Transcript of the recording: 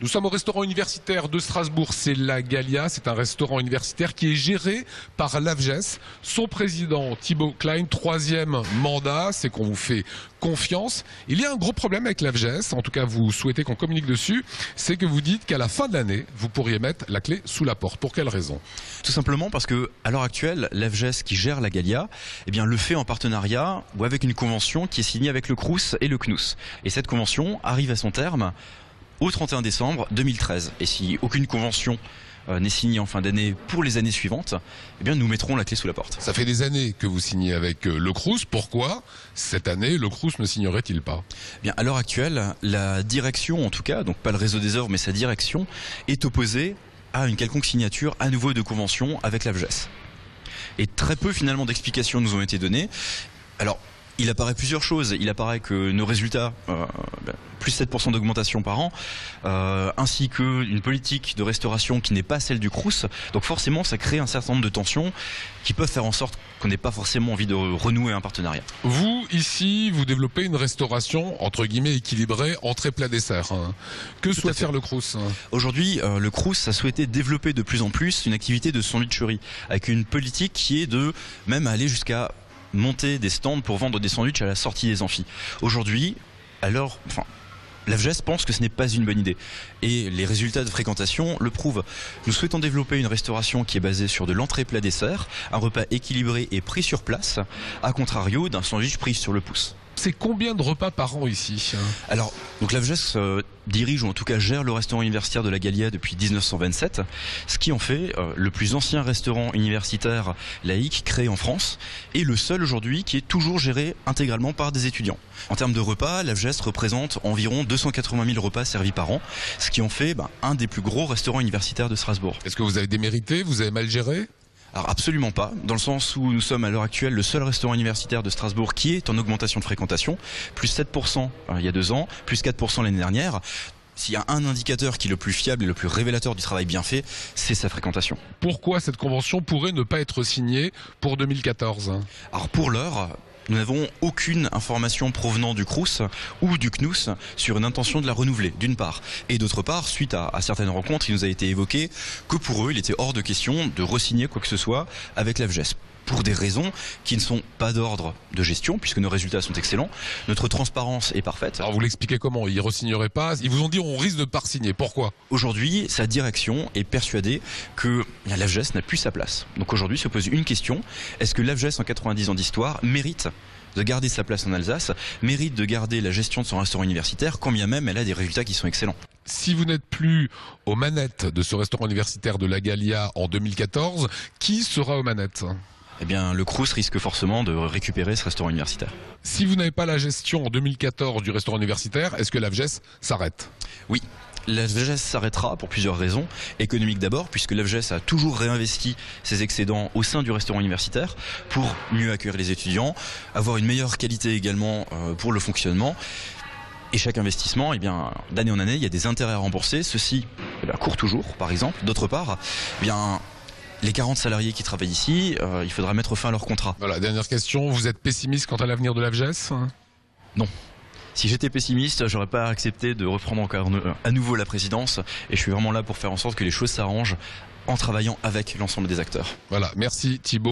Nous sommes au restaurant universitaire de Strasbourg, c'est la Gallia, c'est un restaurant universitaire qui est géré par l'AFGES. Son président Thibaut Klein, 3e mandat, c'est qu'on vous fait confiance. Il y a un gros problème avec l'AFGES, en tout cas vous souhaitez qu'on communique dessus, c'est que vous dites qu'à la fin de l'année, vous pourriez mettre la clé sous la porte. Pour quelle raison? Tout simplement parce que à l'heure actuelle, l'AFGES qui gère la Gallia, eh bien, le fait en partenariat ou avec une convention qui est signée avec le Crous et le CNUS. Et cette convention arrive à son terme au 31 décembre 2013. Et si aucune convention n'est signée en fin d'année pour les années suivantes, eh bien nous mettrons la clé sous la porte. Ça fait des années que vous signez avec le Crous. Pourquoi cette année le Crous ne signerait-il pas? Eh bien, à l'heure actuelle, la direction, en tout cas, donc pas le réseau des œuvres, mais sa direction, est opposée à une quelconque signature à nouveau de convention avec l'AFGES. Et très peu finalement d'explications nous ont été données. Alors, il apparaît plusieurs choses. Il apparaît que nos résultats, plus 7% d'augmentation par an, ainsi qu'une politique de restauration qui n'est pas celle du Crous. Donc forcément, ça crée un certain nombre de tensions qui peuvent faire en sorte qu'on n'ait pas forcément envie de renouer un partenariat. Vous, ici, vous développez une restauration, entre guillemets, équilibrée, entrée, plat, dessert. Que souhaite faire le Crous? Aujourd'hui, le Crous a souhaité développer de plus en plus une activité de sandwicherie, avec une politique qui est de même aller jusqu'à monter des stands pour vendre des sandwichs à la sortie des amphis. Aujourd'hui, l'AFGES pense que ce n'est pas une bonne idée. Et les résultats de fréquentation le prouvent. Nous souhaitons développer une restauration qui est basée sur de l'entrée plat dessert, un repas équilibré et pris sur place, à contrario d'un sandwich pris sur le pouce. C'est combien de repas par an ici? Alors, donc l'AFGES dirige ou en tout cas gère le restaurant universitaire de la Gallia depuis 1927, ce qui en fait le plus ancien restaurant universitaire laïque créé en France et le seul aujourd'hui qui est toujours géré intégralement par des étudiants. En termes de repas, l'AFGES représente environ 280 000 repas servis par an, ce qui en fait un des plus gros restaurants universitaires de Strasbourg. Est-ce que vous avez démérité? Vous avez mal géré? Alors absolument pas, dans le sens où nous sommes à l'heure actuelle le seul restaurant universitaire de Strasbourg qui est en augmentation de fréquentation, plus 7% il y a 2 ans, plus 4% l'année dernière. S'il y a un indicateur qui est le plus fiable et le plus révélateur du travail bien fait, c'est sa fréquentation. Pourquoi cette convention pourrait ne pas être signée pour 2014? Alors pour l'heure, nous n'avons aucune information provenant du Crous ou du CNUS sur une intention de la renouveler, d'une part. Et d'autre part, suite à certaines rencontres, il nous a été évoqué que pour eux, il était hors de question de re-signer quoi que ce soit avec l'AFGES. Pour des raisons qui ne sont pas d'ordre de gestion, puisque nos résultats sont excellents. Notre transparence est parfaite. Alors vous l'expliquez comment? Ils ne re-signeraient pas? Ils vous ont dit on risque de ne pas re-signer. Pourquoi? Aujourd'hui, sa direction est persuadée que l'AFGES n'a plus sa place. Donc aujourd'hui se pose une question. Est-ce que l'AFGES en 90 ans d'histoire mérite de garder sa place en Alsace, mérite de garder la gestion de son restaurant universitaire, quand bien même elle a des résultats qui sont excellents? Si vous n'êtes plus aux manettes de ce restaurant universitaire de la Gallia en 2014, qui sera aux manettes? Eh bien, le Crous risque forcément de récupérer ce restaurant universitaire. Si vous n'avez pas la gestion en 2014 du restaurant universitaire, est-ce que l'AFGES s'arrête? Oui. L'AFGES s'arrêtera pour plusieurs raisons. Économiques d'abord, puisque l'AFGES a toujours réinvesti ses excédents au sein du restaurant universitaire pour mieux accueillir les étudiants, avoir une meilleure qualité également pour le fonctionnement. Et chaque investissement, eh bien, d'année en année, il y a des intérêts à rembourser. Ceux-ci courent toujours, par exemple. D'autre part, eh bien, les 40 salariés qui travaillent ici, il faudra mettre fin à leur contrat. Voilà, dernière question. Vous êtes pessimiste quant à l'avenir de l'AFGES? Non. Si j'étais pessimiste, j'aurais pas accepté de reprendre encore à nouveau la présidence. Et je suis vraiment là pour faire en sorte que les choses s'arrangent en travaillant avec l'ensemble des acteurs. Voilà, merci Thibaut.